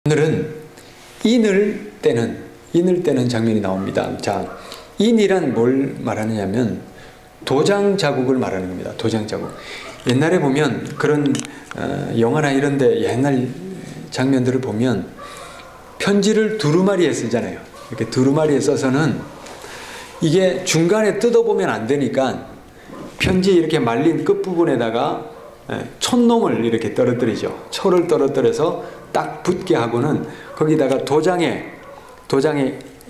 오늘은 인을 떼는 장면이 나옵니다. 자, 인이란 뭘 말하느냐면 도장 자국을 말하는 겁니다. 도장 자국. 옛날에 보면 그런 영화나 이런 데 옛날 장면들을 보면 편지를 두루마리에 쓰잖아요. 이렇게 두루마리에 써서는 이게 중간에 뜯어보면 안 되니까 편지 이렇게 말린 끝부분에다가 촛농을 이렇게 떨어뜨리죠. 초를 떨어뜨려서 딱 붙게 하고는 거기다가 도장에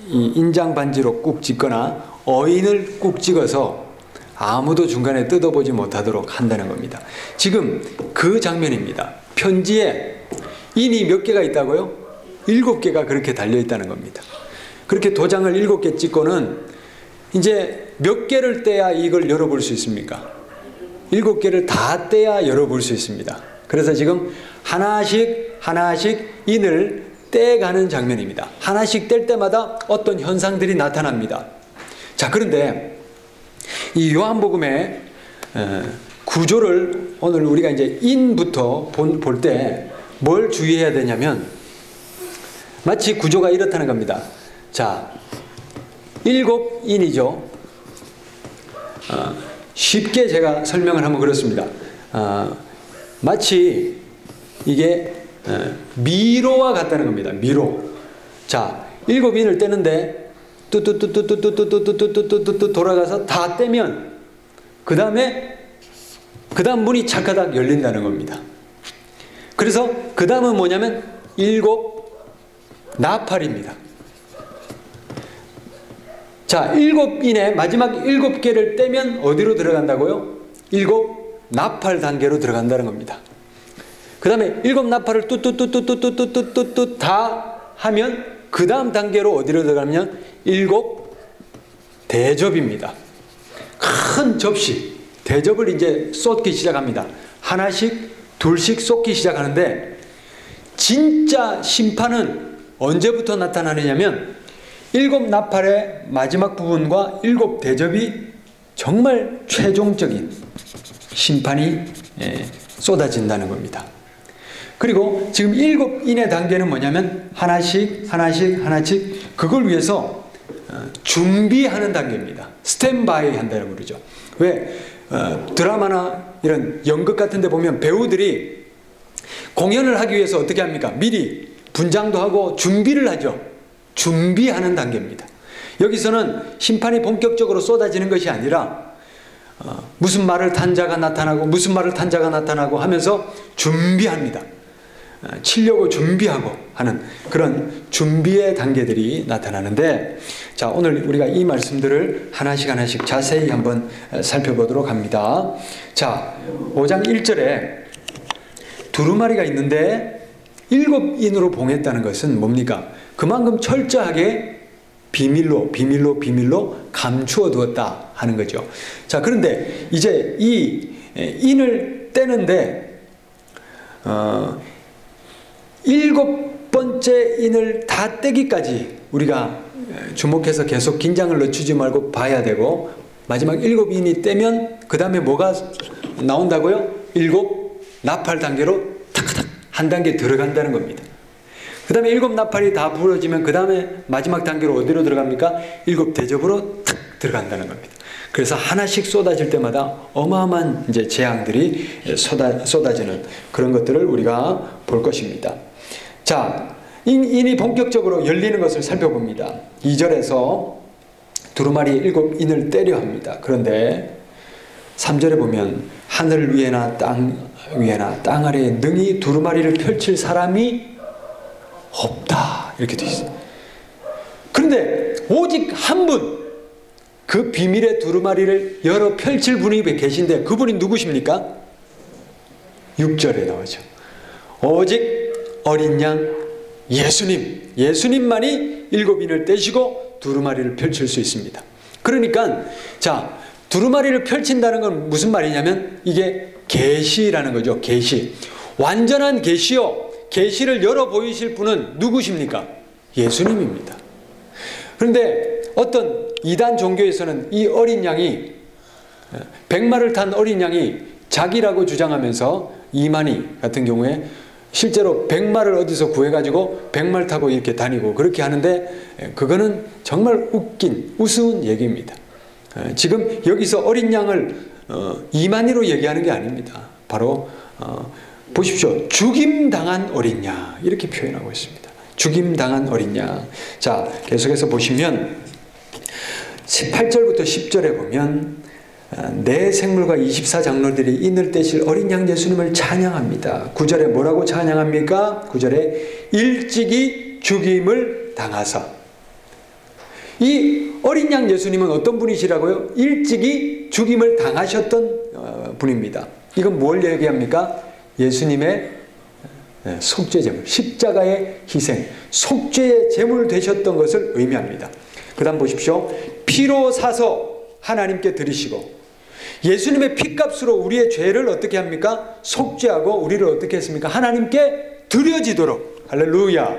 이 인장 반지로 꾹 찍거나 어인을 꾹 찍어서 아무도 중간에 뜯어보지 못하도록 한다는 겁니다. 지금 그 장면입니다. 편지에 인이 몇 개가 있다고요? 7개가 그렇게 달려있다는 겁니다. 그렇게 도장을 7개 찍고는 이제 몇 개를 떼야 이걸 열어볼 수 있습니까? 7개를 다 떼야 열어볼 수 있습니다. 그래서 지금 하나씩 인을 떼가는 장면입니다. 하나씩 뗄 때마다 어떤 현상들이 나타납니다. 자, 그런데 이 요한복음의 구조를 오늘 우리가 이제 인부터 볼 때 뭘 주의해야 되냐면 마치 구조가 이렇다는 겁니다. 자, 7인이죠. 쉽게 제가 설명을 하면 그렇습니다. 마치 이게 미로와 같다는 겁니다. 미로. 자, 7인을 떼는데 뚜뚜뚜뚜뚜뚜뚜뚜뚜뚜뚜 돌아가서 다 떼면 그 다음 문이 차카닥 열린다는 겁니다. 그래서 그 다음은 뭐냐면 7 나팔입니다. 자, 7인의 마지막 7개를 떼면 어디로 들어간다고요? 7 나팔 단계로 들어간다는 겁니다. 그 다음에 7 나팔을 뚜뚜뚜뚜뚜뚜뚜뚜뚜 다 하면 그 다음 단계로 어디로 들어가면 7 대접입니다. 큰 접시, 대접을 이제 쏟기 시작합니다. 하나씩, 둘씩 쏟기 시작하는데 진짜 심판은 언제부터 나타나느냐면 7 나팔의 마지막 부분과 7 대접이 정말 최종적인 심판이 쏟아진다는 겁니다. 그리고 지금 7인의 단계는 뭐냐면 하나씩 그걸 위해서 준비하는 단계입니다. 스탠바이 한다고 그러죠. 왜? 드라마나 이런 연극 같은 데 보면 배우들이 공연을 하기 위해서 어떻게 합니까? 미리 분장도 하고 준비를 하죠. 준비하는 단계입니다. 여기서는 심판이 본격적으로 쏟아지는 것이 아니라 무슨 말을 탄 자가 나타나고 하면서 준비합니다. 치려고 준비하고 하는 그런 준비의 단계들이 나타나는데, 자, 오늘 우리가 이 말씀들을 하나씩 자세히 한번 살펴보도록 합니다. 자, 5장 1절에 두루마리가 있는데 7인으로 봉했다는 것은 뭡니까? 그만큼 철저하게 비밀로 감추어 두었다 하는 거죠. 자, 그런데 이제 이 인을 떼는데 7번째 인을 다 떼기까지 우리가 주목해서 계속 긴장을 늦추지 말고 봐야 되고, 마지막 7인이 떼면 그 다음에 뭐가 나온다고요? 7 나팔 단계로 탁탁 한 단계 들어간다는 겁니다. 그 다음에 7 나팔이 다 부러지면 그 다음에 마지막 단계로 어디로 들어갑니까? 7 대접으로 탁 들어간다는 겁니다. 그래서 하나씩 쏟아질 때마다 어마어마한 이제 재앙들이 쏟아지는 그런 것들을 우리가 볼 것입니다. 자, 인이 본격적으로 열리는 것을 살펴봅니다. 2절에서 두루마리 7인을 떼려 합니다. 그런데 3절에 보면 하늘 위에나 땅 위에나 땅 아래에 능히 두루마리를 펼칠 사람이 없다, 이렇게 되어 있어요. 그런데 오직 한 분, 그 비밀의 두루마리를 열어 펼칠 분이 계신데 그분이 누구십니까? 6절에 나오죠. 오직 어린 양 예수님만이 7인을 떼시고 두루마리를 펼칠 수 있습니다. 그러니까 자, 두루마리를 펼친다는 건 무슨 말이냐면 이게 계시라는 거죠. 계시. 완전한 계시요, 계시를 열어 보이실 분은 누구십니까? 예수님입니다. 그런데 어떤 이단 종교에서는 이 어린 양이, 백마를 탄 어린 양이 자기라고 주장하면서 이만희 같은 경우에 실제로 백마를 어디서 구해가지고 백마를 타고 이렇게 다니고 그렇게 하는데 그거는 정말 우스운 얘기입니다. 지금 여기서 어린 양을 이만희로 얘기하는 게 아닙니다. 바로 보십시오. 죽임당한 어린 양 이렇게 표현하고 있습니다. 죽임당한 어린 양. 자, 계속해서 보시면 8절부터 10절에 보면 내 생물과 24장로들이 이늘 떼실 어린 양 예수님을 찬양합니다. 9절에 뭐라고 찬양합니까? 9절에 일찍이 죽임을 당하사. 이 어린 양 예수님은 어떤 분이시라고요? 일찍이 죽임을 당하셨던 분입니다. 이건 뭘 얘기합니까? 예수님의 속죄제물, 십자가의 희생, 속죄의 제물 되셨던 것을 의미합니다. 그 다음 보십시오. 피로 사서 하나님께 드리시고 예수님의 피값으로 우리의 죄를 어떻게 합니까? 속죄하고 우리를 어떻게 했습니까? 하나님께 드려지도록. 할렐루야.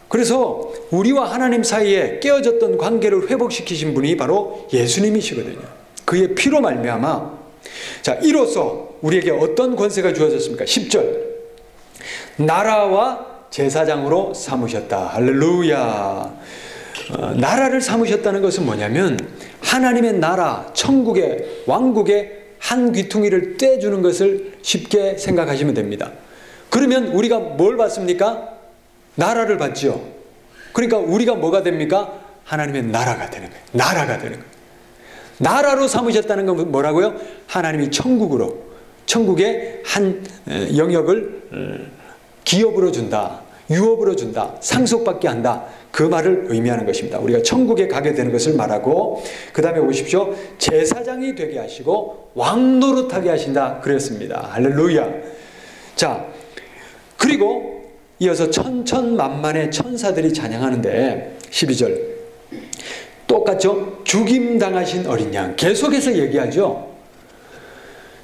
그래서 우리와 하나님 사이에 깨어졌던 관계를 회복시키신 분이 바로 예수님이시거든요. 그의 피로 말미암아. 자, 이로써 우리에게 어떤 권세가 주어졌습니까? 10절. 나라와 제사장으로 삼으셨다. 할렐루야. 나라를 삼으셨다는 것은 뭐냐면 하나님의 나라, 천국의 왕국의 한 귀퉁이를 떼주는 것을 쉽게 생각하시면 됩니다. 그러면 우리가 뭘 받습니까? 나라를 받죠. 그러니까 우리가 뭐가 됩니까? 하나님의 나라가 되는 거예요. 나라가 되는 거예요. 나라로 삼으셨다는 건 뭐라고요? 하나님이 천국으로, 천국의 한 영역을 기업으로 준다, 유업으로 준다, 상속받게 한다. 그 말을 의미하는 것입니다. 우리가 천국에 가게 되는 것을 말하고, 그 다음에 보십시오. 제사장이 되게 하시고 왕노릇하게 하신다 그랬습니다. 할렐루야. 자, 그리고 이어서 천천만만의 천사들이 찬양하는데 12절 똑같죠? 죽임당하신 어린 양. 계속해서 얘기하죠.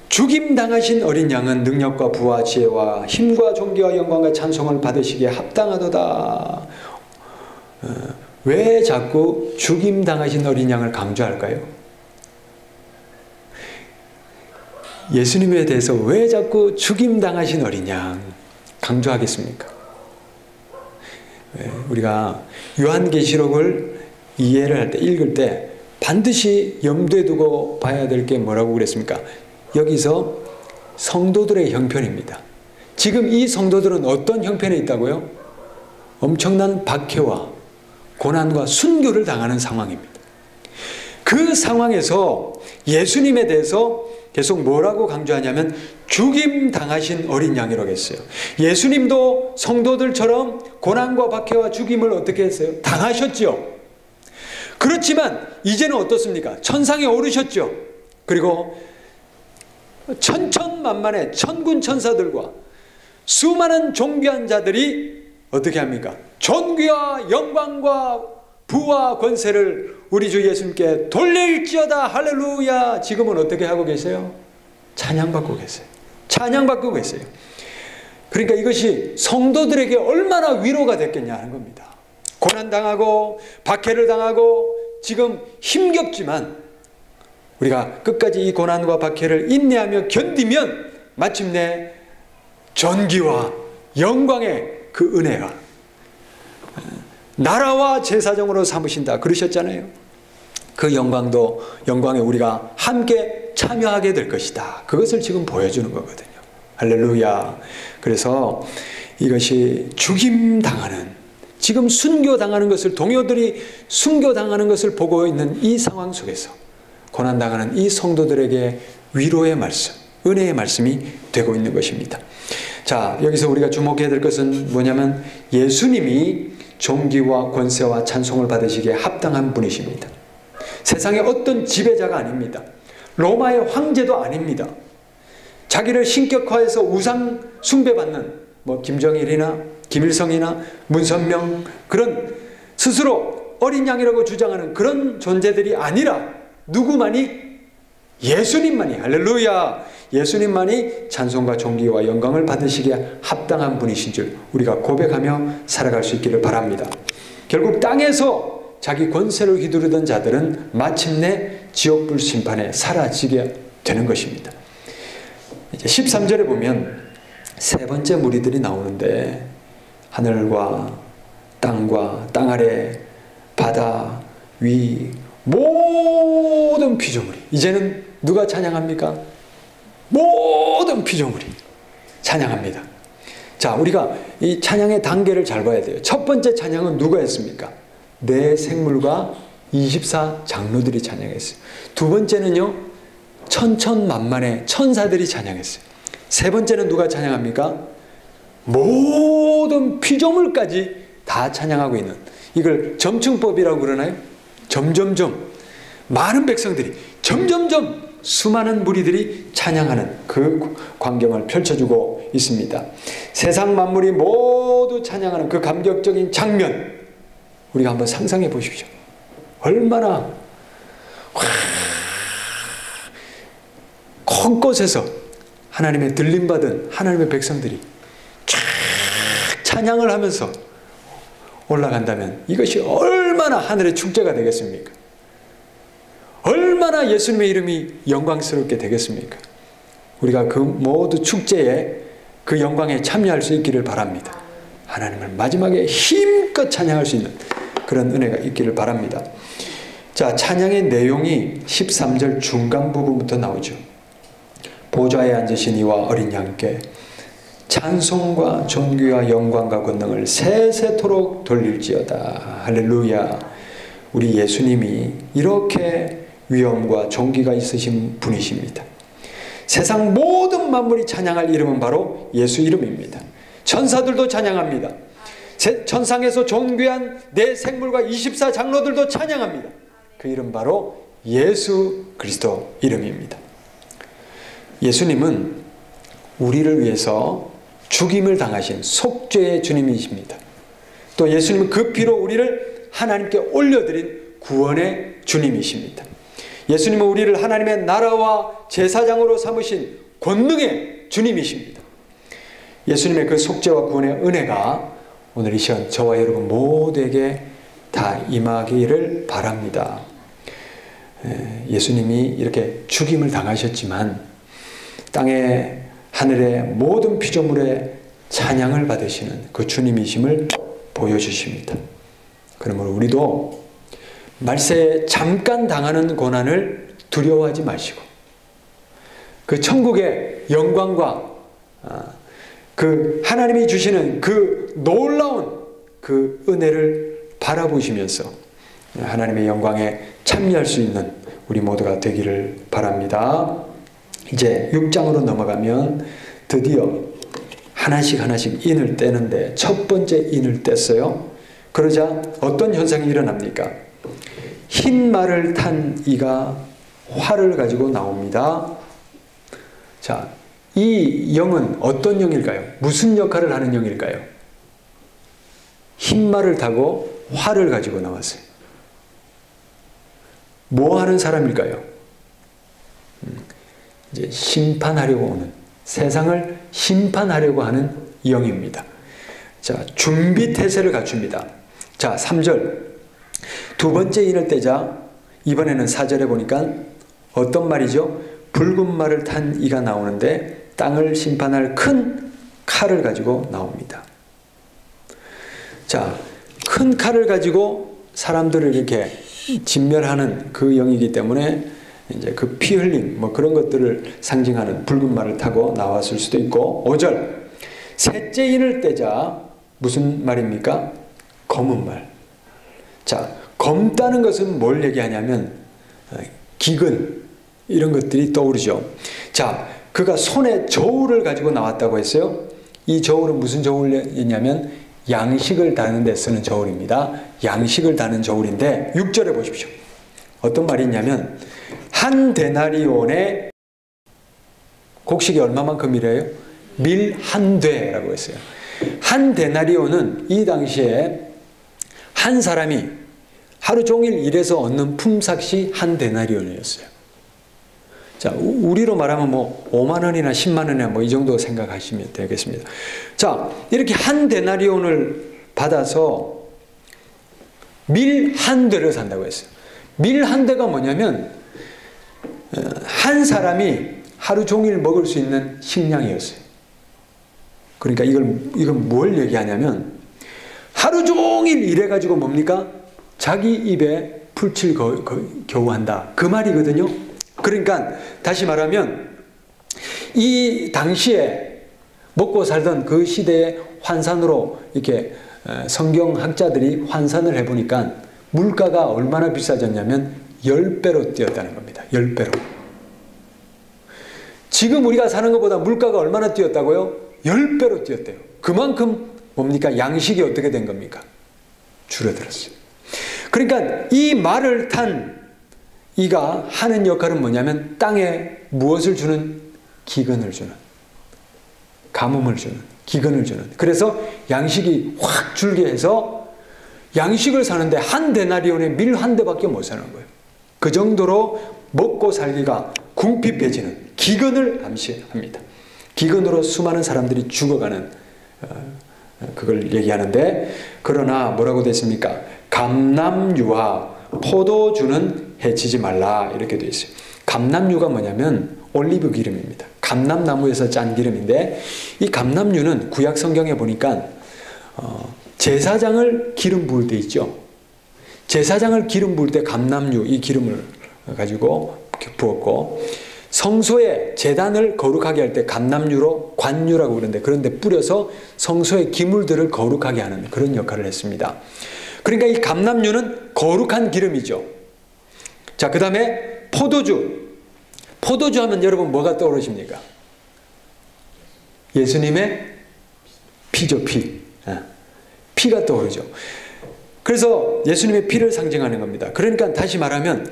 죽임당하신 어린 양은 능력과 부와 지혜와 힘과 존귀와 영광과 찬송을 받으시기에 합당하도다. 왜 자꾸 죽임당하신 어린 양을 강조할까요? 예수님에 대해서 왜 자꾸 죽임당하신 어린 양 강조하겠습니까? 우리가 요한계시록을 이해를 할 때, 읽을 때 반드시 염두에 두고 봐야 될 게 뭐라고 그랬습니까? 여기서 성도들의 형편입니다. 지금 이 성도들은 어떤 형편에 있다고요? 엄청난 박해와 고난과 순교를 당하는 상황입니다. 그 상황에서 예수님에 대해서 계속 뭐라고 강조하냐면 죽임당하신 어린 양이라고 했어요. 예수님도 성도들처럼 고난과 박해와 죽임을 어떻게 했어요? 당하셨죠. 그렇지만 이제는 어떻습니까? 천상에 오르셨죠. 그리고 천천만만의 천군 천사들과 수많은 존귀한 자들이 어떻게 합니까? 존귀와 영광과 부와 권세를 우리 주 예수님께 돌릴지어다. 할렐루야. 지금은 어떻게 하고 계세요? 찬양받고 계세요. 찬양받고 계세요. 그러니까 이것이 성도들에게 얼마나 위로가 됐겠냐 하는 겁니다. 고난당하고 박해를 당하고 지금 힘겹지만 우리가 끝까지 이 고난과 박해를 인내하며 견디면 마침내 존귀와 영광의 그 은혜가 나라와 제사장으로 삼으신다 그러셨잖아요. 그 영광에 우리가 함께 참여하게 될 것이다. 그것을 지금 보여주는 거거든요. 할렐루야. 그래서 이것이 죽임당하는, 지금 순교당하는 것을, 동료들이 순교당하는 것을 보고 있는 이 상황 속에서 고난당하는 이 성도들에게 위로의 말씀, 은혜의 말씀이 되고 있는 것입니다. 자, 여기서 우리가 주목해야 될 것은 뭐냐면 예수님이 존귀와 권세와 찬송을 받으시기에 합당한 분이십니다. 세상의 어떤 지배자가 아닙니다. 로마의 황제도 아닙니다. 자기를 신격화해서 우상 숭배받는 김정일이나 김일성이나 문선명, 그런 스스로 어린 양이라고 주장하는 그런 존재들이 아니라 누구만이? 예수님만이, 할렐루야, 예수님만이 찬송과 존귀와 영광을 받으시기에 합당한 분이신 줄 우리가 고백하며 살아갈 수 있기를 바랍니다. 결국 땅에서 자기 권세를 휘두르던 자들은 마침내 지옥불 심판에 사라지게 되는 것입니다. 이제 13절에 보면 세 번째 무리들이 나오는데 하늘과 땅과 땅 아래 바다 위 모든 피조물이, 이제는 누가 찬양합니까? 모든 피조물이 찬양합니다. 자, 우리가 이 찬양의 단계를 잘 봐야 돼요. 첫 번째 찬양은 누가 했습니까? 네 생물과 24장로들이 찬양했어요. 두 번째는요, 천천만만의 천사들이 찬양했어요. 세 번째는 누가 찬양합니까? 모든 피조물까지 다 찬양하고 있는, 이걸 점층법이라고 그러나요? 점점점 많은 백성들이 점점점 수많은 무리들이 찬양하는 그 광경을 펼쳐주고 있습니다. 세상 만물이 모두 찬양하는 그 감격적인 장면, 우리가 한번 상상해 보십시오. 얼마나 곳곳에서 하나님의 들림받은 하나님의 백성들이 쫙 찬양을 하면서 올라간다면 이것이 얼마나 하늘의 축제가 되겠습니까? 얼마나 예수님의 이름이 영광스럽게 되겠습니까? 우리가 그 모두 축제에, 그 영광에 참여할 수 있기를 바랍니다. 하나님을 마지막에 힘껏 찬양할 수 있는 그런 은혜가 있기를 바랍니다. 자, 찬양의 내용이 13절 중간 부분부터 나오죠. 보좌에 앉으신 이와 어린 양께 찬송과 존귀와 영광과 권능을 세세토록 돌릴지어다. 할렐루야. 우리 예수님이 이렇게 위엄과 존귀가 있으신 분이십니다. 세상 모든 만물이 찬양할 이름은 바로 예수 이름입니다. 천사들도 찬양합니다. 천상에서 존귀한 네 생물과 24장로들도 찬양합니다. 그 이름 바로 예수 그리스도 이름입니다. 예수님은 우리를 위해서 죽임을 당하신 속죄의 주님이십니다. 또 예수님은 그 피로 우리를 하나님께 올려드린 구원의 주님이십니다. 예수님은 우리를 하나님의 나라와 제사장으로 삼으신 권능의 주님이십니다. 예수님의 그 속죄와 구원의 은혜가 오늘 이 시간 저와 여러분 모두에게 다 임하기를 바랍니다. 예수님이 이렇게 죽임을 당하셨지만 땅의 하늘의 모든 피조물의 찬양을 받으시는 그 주님이심을 보여주십니다. 그러므로 우리도 말세에 잠깐 당하는 고난을 두려워하지 마시고 그 천국의 영광과 그 하나님이 주시는 그 놀라운 그 은혜를 바라보시면서 하나님의 영광에 참여할 수 있는 우리 모두가 되기를 바랍니다. 이제 6장으로 넘어가면 드디어 하나씩 인을 떼는데 첫 번째 인을 뗐어요. 그러자 어떤 현상이 일어납니까? 흰 말을 탄 이가 활을 가지고 나옵니다. 자, 이 영은 어떤 영일까요? 무슨 역할을 하는 영일까요? 흰 말을 타고 활을 가지고 나왔어요. 뭐 하는 사람일까요? 이제 심판하려고 오는, 세상을 심판하려고 하는 영입니다. 자, 준비 태세를 갖춥니다. 자, 3절. 두 번째 인을 떼자 이번에는 4절에 보니까 어떤 말이죠? 붉은 말을 탄 이가 나오는데 땅을 심판할 큰 칼을 가지고 나옵니다. 자, 큰 칼을 가지고 사람들을 이렇게 진멸하는 그 영이기 때문에 이제 그 피 흘림 뭐 그런 것들을 상징하는 붉은 말을 타고 나왔을 수도 있고, 5절. 셋째 인을 떼자 무슨 말입니까? 검은 말. 자, 검다는 것은 뭘 얘기하냐면 기근 이런 것들이 떠오르죠. 자, 그가 손에 저울을 가지고 나왔다고 했어요. 이 저울은 무슨 저울이냐면 양식을 다는 데 쓰는 저울입니다. 양식을 다는 저울인데 6절에 보십시오. 어떤 말이 있냐면 한 데나리온의 곡식이 얼마만큼이래요? 밀 한 되라고 했어요. 한 데나리온은 이 당시에 한 사람이 하루 종일 일해서 얻는 품삯이 한 데나리온이었어요. 자, 우리로 말하면 뭐 5만 원이나 10만 원이나 뭐 이 정도 생각하시면 되겠습니다. 자, 이렇게 한 데나리온을 받아서 밀 한 대를 산다고 했어요. 밀 한 대가 뭐냐면 한 사람이 하루 종일 먹을 수 있는 식량이었어요. 그러니까 이건 뭘 얘기하냐면 하루 종일 일해가지고 뭡니까? 자기 입에 풀칠 겨우 한다. 그 말이거든요. 그러니까 다시 말하면 이 당시에 먹고 살던 그 시대의 환산으로 이렇게 성경학자들이 환산을 해보니까 물가가 얼마나 비싸졌냐면 10배로 뛰었다는 겁니다. 10배로. 지금 우리가 사는 것보다 물가가 얼마나 뛰었다고요? 10배로 뛰었대요. 그만큼 뭡니까? 양식이 어떻게 된 겁니까? 줄어들었어요. 그러니까 이 말을 탄 이가 하는 역할은 뭐냐면 땅에 무엇을 주는? 기근을 주는, 가뭄을 주는, 기근을 주는. 그래서 양식이 확 줄게 해서 양식을 사는데 한 데나리온에 밀 한 대밖에 못 사는 거예요. 그 정도로 먹고 살기가 궁핍해지는 기근을 암시합니다. 기근으로 수많은 사람들이 죽어가는 그걸 얘기하는데, 그러나 뭐라고 됐습니까? 감람유와 포도주는 해치지 말라 이렇게 되어 있어요. 감람유가 뭐냐면 올리브 기름입니다. 감람나무에서 짠 기름인데, 이 감람유는 구약 성경에 보니까 제사장을 기름 부을 때 있죠. 제사장을 기름 부을 때 감람유 이 기름을 가지고 부었고, 성소에 제단을 거룩하게 할 때 감람유로 관유라고 그러는데, 그런데 뿌려서 성소의 기물들을 거룩하게 하는 그런 역할을 했습니다. 그러니까 이 감람유는 거룩한 기름이죠. 자, 그 다음에 포도주. 포도주 하면 여러분 뭐가 떠오르십니까? 예수님의 피죠, 피. 피가 떠오르죠. 그래서 예수님의 피를 상징하는 겁니다. 그러니까 다시 말하면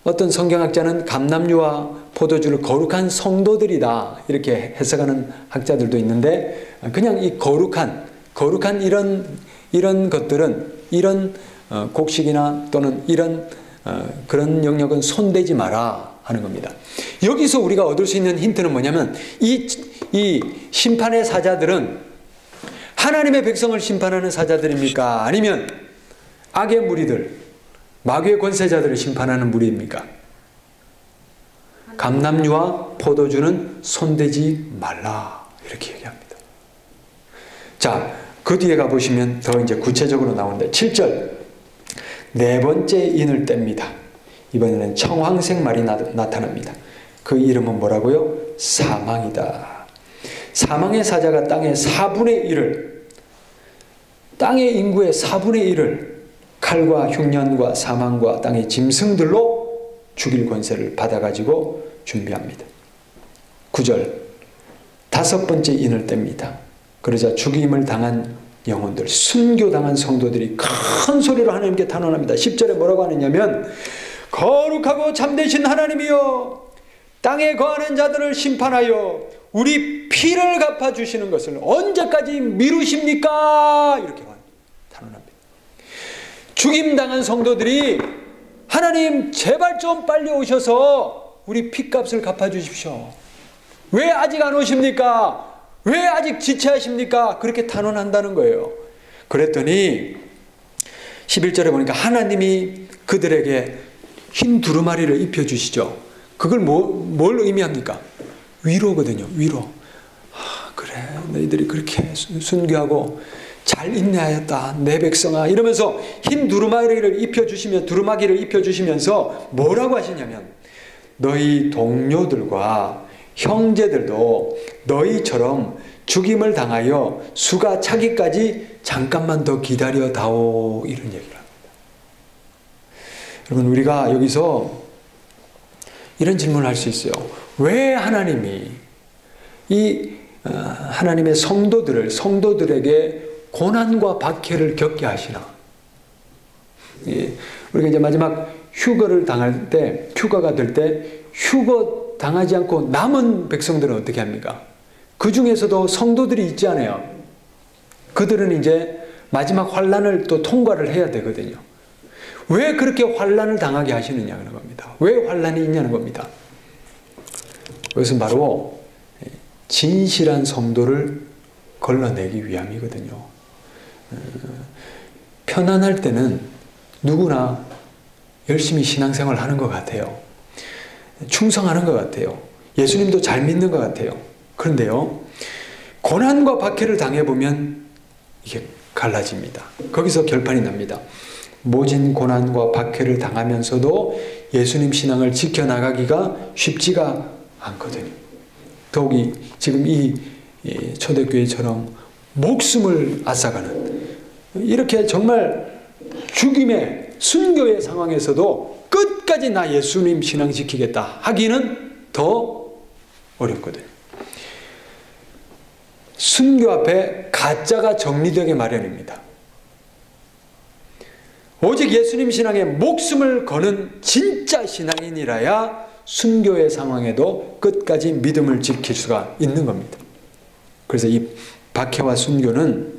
어떤 성경학자는 감람유와 포도주를 거룩한 성도들이다 이렇게 해석하는 학자들도 있는데, 그냥 이 거룩한 이런 것들은, 이런 곡식이나 또는 이런 그런 영역은 손대지 마라 하는 겁니다. 여기서 우리가 얻을 수 있는 힌트는 뭐냐면, 이 심판의 사자들은 하나님의 백성을 심판하는 사자들입니까? 아니면 악의 무리들, 마귀의 권세자들을 심판하는 무리입니까? 감람유와 포도주는 손대지 말라 이렇게 얘기합니다. 자, 그 뒤에 가보시면 더 이제 구체적으로 나오는데 7절, 네 번째 인을 뗍니다. 이번에는 청황색 말이 나타납니다. 그 이름은 뭐라고요? 사망이다. 사망의 사자가 땅의 4분의 1을, 땅의 인구의 4분의 1을 칼과 흉년과 사망과 땅의 짐승들로 죽일 권세를 받아가지고 준비합니다. 9절, 다섯 번째 인을 뗍니다. 그러자 죽임을 당한 영혼들, 순교당한 성도들이 큰 소리로 하나님께 탄원합니다. 10절에 뭐라고 하느냐면, 거룩하고 참되신 하나님이여, 땅에 거하는 자들을 심판하여 우리 피를 갚아주시는 것을 언제까지 미루십니까? 이렇게 탄원합니다. 죽임당한 성도들이 하나님 제발 좀 빨리 오셔서 우리 피값을 갚아주십시오. 왜 아직 안 오십니까? 왜 아직 지체하십니까? 그렇게 탄원한다는 거예요. 그랬더니 11절에 보니까 하나님이 그들에게 흰 두루마리를 입혀주시죠. 그걸 뭘 의미합니까? 위로거든요. 위로. 그래, 너희들이 그렇게 순교하고 잘 인내하였다, 내 백성아, 이러면서 흰 두루마기를 입혀주시면서 뭐라고 하시냐면, 너희 동료들과 형제들도 너희처럼 죽임을 당하여 수가 차기까지 잠깐만 더 기다려다오, 이런 얘기를 합니다. 여러분, 우리가 여기서 이런 질문을 할 수 있어요. 왜 하나님이 이 하나님의 성도들에게 고난과 박해를 겪게 하시나? 우리가 이제 마지막 휴거를 당할 때, 휴거가 될 때 휴거 당하지 않고 남은 백성들은 어떻게 합니까? 그 중에서도 성도들이 있지 않아요? 그들은 이제 마지막 환난을 또 통과를 해야 되거든요. 왜 그렇게 환난을 당하게 하시느냐는 겁니다. 왜 환난이 있냐는 겁니다. 그것은 바로 진실한 성도를 걸러내기 위함이거든요. 편안할 때는 누구나 열심히 신앙생활을 하는 것 같아요. 충성하는 것 같아요. 예수님도 잘 믿는 것 같아요. 그런데요, 고난과 박해를 당해보면 이게 갈라집니다. 거기서 결판이 납니다. 모진 고난과 박해를 당하면서도 예수님 신앙을 지켜나가기가 쉽지가 않거든요. 더욱이 지금 이 초대교회처럼 목숨을 앗아가는 이렇게 정말 죽임의 순교의 상황에서도 끝까지 나 예수님 신앙 지키겠다 하기는 더 어렵거든요. 순교 앞에 가짜가 정리되게 마련입니다. 오직 예수님 신앙에 목숨을 거는 진짜 신앙인이라야 순교의 상황에도 끝까지 믿음을 지킬 수가 있는 겁니다. 그래서 이 박해와 순교는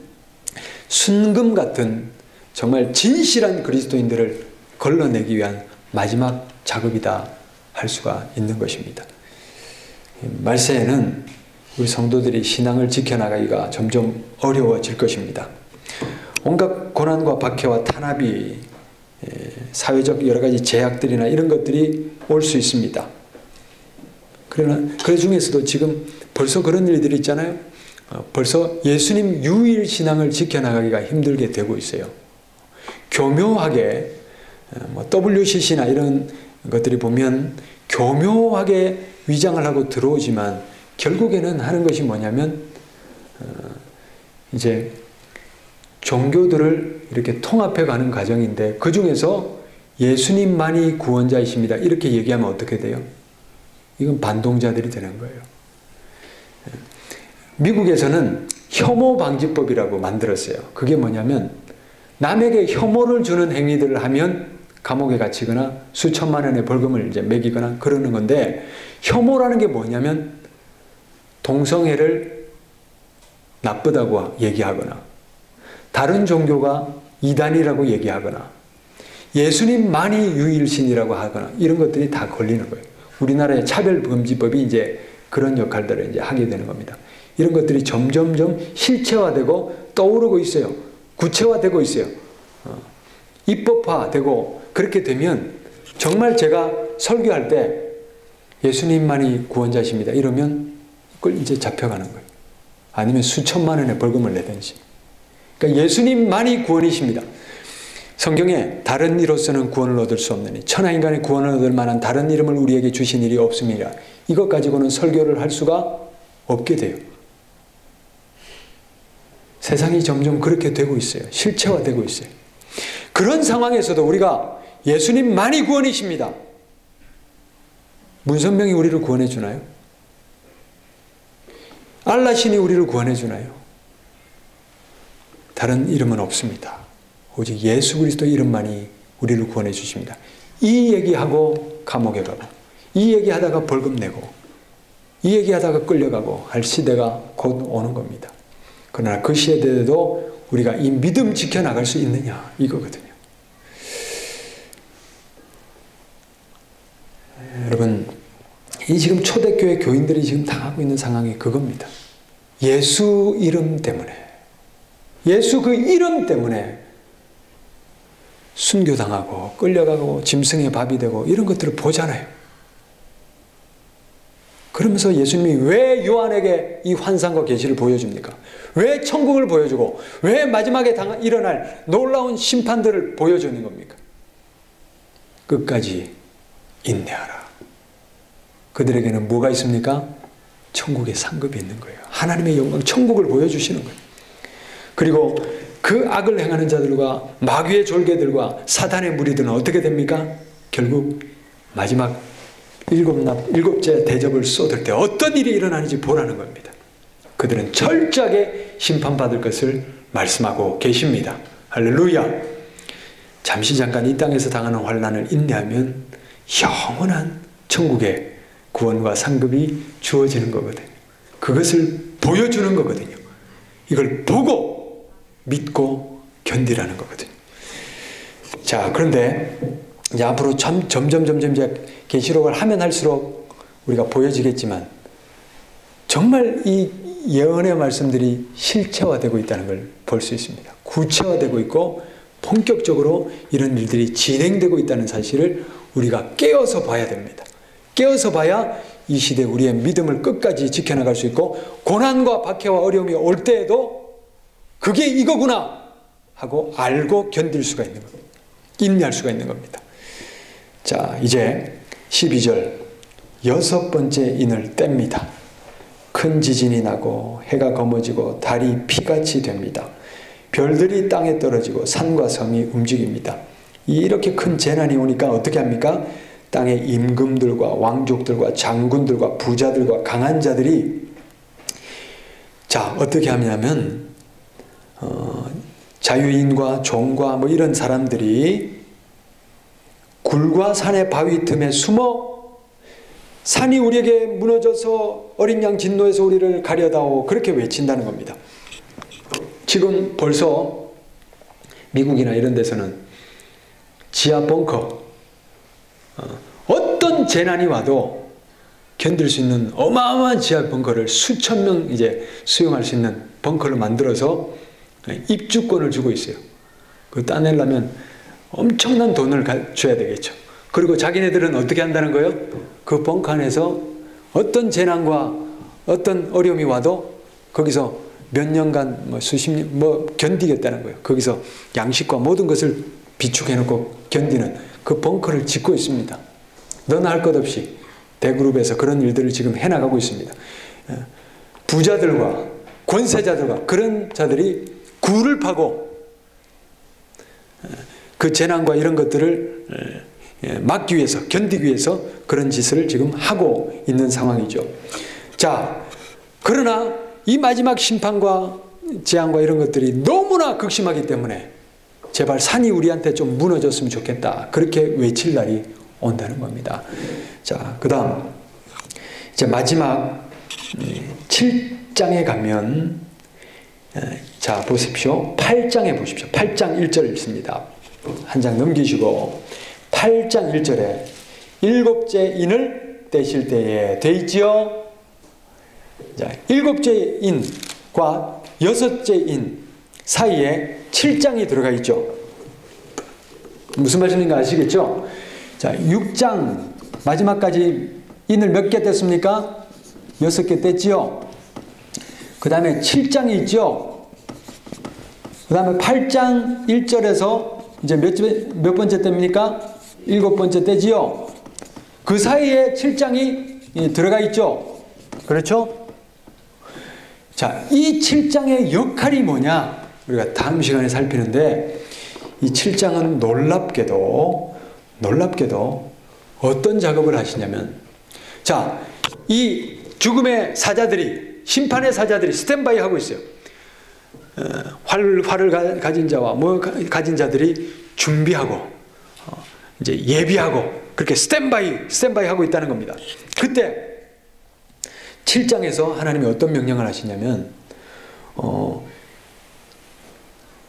순금 같은 정말 진실한 그리스도인들을 걸러내기 위한 마지막 작업이다 할 수가 있는 것입니다. 말세에는 우리 성도들이 신앙을 지켜나가기가 점점 어려워질 것입니다. 온갖 고난과 박해와 탄압이 사회적 여러 가지 제약들이나 이런 것들이 올 수 있습니다. 그러나 그 중에서도 지금 벌써 그런 일들이 있잖아요. 벌써 예수님 유일 신앙을 지켜나가기가 힘들게 되고 있어요. 교묘하게 WCC나 이런 것들이 보면 교묘하게 위장을 하고 들어오지만 결국에는 하는 것이 뭐냐면 이제 종교들을 이렇게 통합해 가는 과정인데 그 중에서 예수님만이 구원자이십니다. 이렇게 얘기하면 어떻게 돼요? 이건 반동자들이 되는 거예요. 미국에서는 혐오 방지법이라고 만들었어요. 그게 뭐냐면 남에게 혐오를 주는 행위들을 하면 감옥에 갇히거나 수천만 원의 벌금을 이제 매기거나 그러는 건데 혐오라는 게 뭐냐면 동성애를 나쁘다고 얘기하거나 다른 종교가 이단이라고 얘기하거나 예수님만이 유일신이라고 하거나 이런 것들이 다 걸리는 거예요. 우리나라의 차별금지법이 이제 그런 역할들을 이제 하게 되는 겁니다. 이런 것들이 점점점 실체화되고 떠오르고 있어요. 구체화되고 있어요. 입법화되고 그렇게 되면 정말 제가 설교할 때 예수님만이 구원자십니다. 이러면 그걸 이제 잡혀가는 거예요. 아니면 수천만 원의 벌금을 내든지. 그러니까 예수님만이 구원이십니다. 성경에 다른 이로서는 구원을 얻을 수 없느니 천하인간의 구원을 얻을 만한 다른 이름을 우리에게 주신 일이 없음이라. 이것 가지고는 설교를 할 수가 없게 돼요. 세상이 점점 그렇게 되고 있어요. 실체화되고 있어요. 그런 상황에서도 우리가 예수님만이 구원이십니다. 문선명이 우리를 구원해 주나요? 알라신이 우리를 구원해 주나요? 다른 이름은 없습니다. 오직 예수 그리스도 이름만이 우리를 구원해 주십니다. 이 얘기하고 감옥에 가고 이 얘기하다가 벌금 내고 이 얘기하다가 끌려가고 할 시대가 곧 오는 겁니다. 그러나 그 시대에도 우리가 이 믿음 지켜나갈 수 있느냐 이거거든요. 여러분 이 지금 초대교회 교인들이 지금 당하고 있는 상황이 그겁니다. 예수 이름 때문에 예수 그 이름 때문에 순교당하고 끌려가고 짐승의 밥이 되고 이런 것들을 보잖아요. 그러면서 예수님이 왜 요한에게 이 환상과 계시를 보여줍니까? 왜 천국을 보여주고 왜 마지막에 일어날 놀라운 심판들을 보여주는 겁니까? 끝까지 인내하라. 그들에게는 뭐가 있습니까? 천국의 상급이 있는 거예요. 하나님의 영광, 천국을 보여주시는 거예요. 그리고 그 악을 행하는 자들과 마귀의 졸개들과 사단의 무리들은 어떻게 됩니까? 결국 마지막 일곱째 대접을 쏟을 때 어떤 일이 일어나는지 보라는 겁니다. 그들은 철저하게 심판받을 것을 말씀하고 계십니다. 할렐루야. 잠시 잠깐 이 땅에서 당하는 환난을 인내하면 영원한 천국의 구원과 상급이 주어지는 거거든요. 그것을 보여주는 거거든요. 이걸 보고 믿고 견디라는 거거든요. 자, 그런데 이제 앞으로 점점 이제 계시록을 하면 할수록 우리가 보여지겠지만 정말 이 예언의 말씀들이 실체화되고 있다는 걸 볼 수 있습니다. 구체화되고 있고 본격적으로 이런 일들이 진행되고 있다는 사실을 우리가 깨어서 봐야 됩니다. 깨어서 봐야 이 시대 우리의 믿음을 끝까지 지켜나갈 수 있고, 고난과 박해와 어려움이 올 때에도 그게 이거구나 하고 알고 견딜 수가 있는 겁니다. 인내할 수가 있는 겁니다. 자, 이제 12절 6번째 인을 뗍니다. 큰 지진이 나고 해가 검어지고 달이 피같이 됩니다. 별들이 땅에 떨어지고 산과 섬이 움직입니다. 이렇게 큰 재난이 오니까 어떻게 합니까? 땅의 임금들과 왕족들과 장군들과 부자들과 강한 자들이 자 어떻게 하냐면 자유인과 종과 뭐 이런 사람들이 굴과 산의 바위 틈에 숨어 산이 우리에게 무너져서 어린 양 진노에서 우리를 가려다오 그렇게 외친다는 겁니다. 지금 벌써 미국이나 이런 데서는 지하 벙커 어떤 재난이 와도 견딜 수 있는 어마어마한 지하 벙커를 수천 명 이제 수용할 수 있는 벙커를 만들어서 입주권을 주고 있어요. 그거 따내려면 엄청난 돈을 줘야 되겠죠. 그리고 자기네들은 어떻게 한다는 거예요? 그 벙커 안에서 어떤 재난과 어떤 어려움이 와도 거기서 몇 년간 뭐 수십 년 뭐 견디겠다는 거예요. 거기서 양식과 모든 것을 비축해놓고 견디는 그 벙커를 짓고 있습니다. 너나 할 것 없이 대그룹에서 그런 일들을 지금 해나가고 있습니다. 부자들과 권세자들과 그런 자들이 굴을 파고 그 재난과 이런 것들을 막기 위해서 견디기 위해서 그런 짓을 지금 하고 있는 상황이죠. 자, 그러나 이 마지막 심판과 재앙과 이런 것들이 너무나 극심하기 때문에 제발 산이 우리한테 좀 무너졌으면 좋겠다 그렇게 외칠 날이 온다는 겁니다. 자, 그 다음 이제 마지막 7장에 가면 자 보십시오. 8장에 보십시오. 8장 1절 읽습니다. 한 장 넘기시고 8장 1절에 일곱째 인을 떼실 때에 돼 있지요. 자, 일곱째 인과 여섯째 인 사이에 7장이 들어가 있죠. 무슨 말씀인가 아시겠죠? 자, 6장 마지막까지 인을 몇 개 뗐습니까? 6개 뗐지요. 그 다음에 7장이 있죠. 그 다음에 8장 1절에서 이제 몇 번째 때입니까? 7번째 때지요. 그 사이에 7장이 들어가 있죠. 그렇죠? 자, 이 7장의 역할이 뭐냐? 우리가 다음 시간에 살피는데 이 7장은 놀랍게도 어떤 작업을 하시냐면 자, 이 죽음의 사자들이 심판의 사자들이 스탠바이 하고 있어요. 활을 가진 자와 뭐 가진 자들이 준비하고 이제 예비하고 그렇게 스탠바이 하고 있다는 겁니다. 그때 7장에서 하나님이 어떤 명령을 하시냐면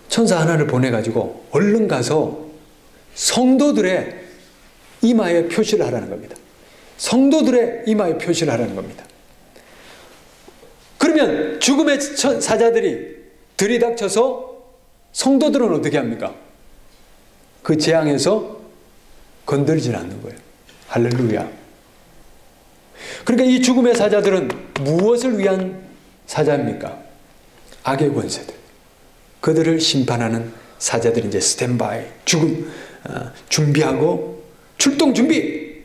천사 하나를 보내가지고 얼른 가서 성도들의 이마에 표시를 하라는 겁니다. 성도들의 이마에 표시를 하라는 겁니다. 그러면 죽음의 사자들이 들이닥쳐서 성도들은 어떻게 합니까? 그 재앙에서 건드리질 않는 거예요. 할렐루야. 그러니까 이 죽음의 사자들은 무엇을 위한 사자입니까? 악의 권세들. 그들을 심판하는 사자들이 이제 스탠바이, 죽음, 준비하고 출동 준비,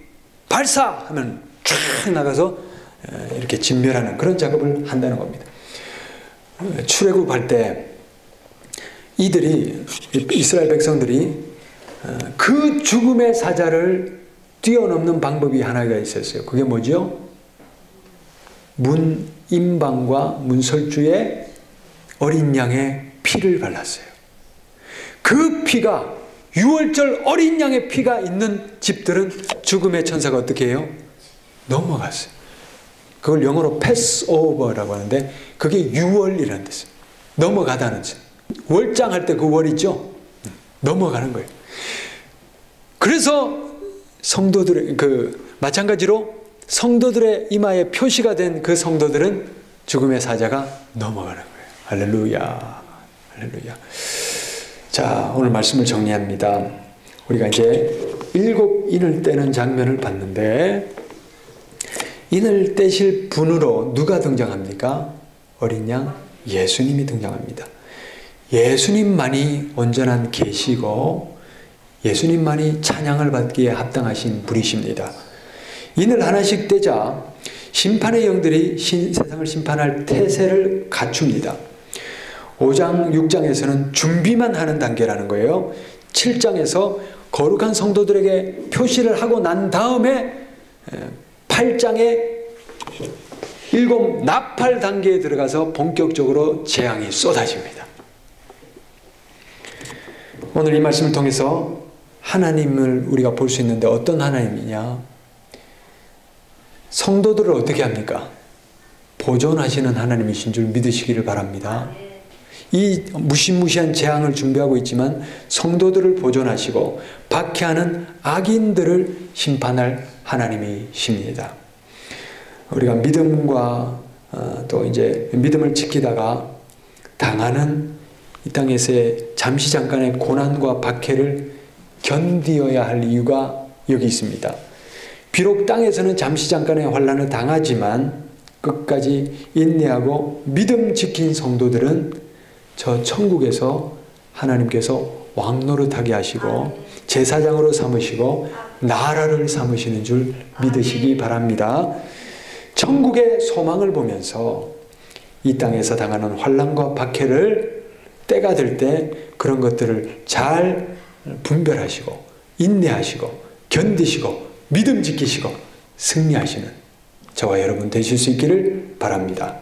발사하면 쫙 나가서 이렇게 진멸하는 그런 작업을 한다는 겁니다. 출애굽할 때 이들이 이스라엘 백성들이 그 죽음의 사자를 뛰어넘는 방법이 하나가 있었어요. 그게 뭐죠? 문 임방과 문설주에 어린 양의 피를 발랐어요. 그 피가 6월절 어린 양의 피가 있는 집들은 죽음의 천사가 어떻게 해요? 넘어갔어요. 그걸 영어로 패스오버라고 하는데 그게 6월이라는 뜻이에요. 넘어가다는 뜻. 월장할 때 그 월 있죠? 넘어가는 거예요. 그래서 성도들의 마찬가지로 성도들의 이마에 표시가 된 그 성도들은 죽음의 사자가 넘어가는 거예요. 할렐루야. 할렐루야. 자, 오늘 말씀을 정리합니다. 우리가 이제 7인을 떼는 장면을 봤는데 인을 떼실 분으로 누가 등장합니까? 어린 양 예수님이 등장합니다. 예수님만이 온전한 계시고 예수님만이 찬양을 받기에 합당하신 분이십니다. 인을 하나씩 떼자 심판의 영들이 세상을 심판할 태세를 갖춥니다. 5장, 6장에서는 준비만 하는 단계라는 거예요. 7장에서 거룩한 성도들에게 표시를 하고 난 다음에 8장에 7 나팔 단계에 들어가서 본격적으로 재앙이 쏟아집니다. 오늘 이 말씀을 통해서 하나님을 우리가 볼 수 있는데 어떤 하나님이냐? 성도들을 어떻게 합니까? 보존하시는 하나님이신 줄 믿으시기를 바랍니다. 이 무시무시한 재앙을 준비하고 있지만 성도들을 보존하시고 박해하는 악인들을 심판할 하나님이십니다. 우리가 믿음과 또 이제 믿음을 지키다가 당하는 이 땅에서의 잠시 잠깐의 고난과 박해를 견디어야 할 이유가 여기 있습니다. 비록 땅에서는 잠시 잠깐의 환난을 당하지만 끝까지 인내하고 믿음 지킨 성도들은 저 천국에서 하나님께서 왕노릇하게 하시고 제사장으로 삼으시고 나라를 삼으시는 줄 믿으시기 바랍니다. 천국의 소망을 보면서 이 땅에서 당하는 환난과 박해를 때가 될 때 그런 것들을 잘 분별하시고 인내하시고 견디시고 믿음 지키시고 승리하시는 저와 여러분 되실 수 있기를 바랍니다.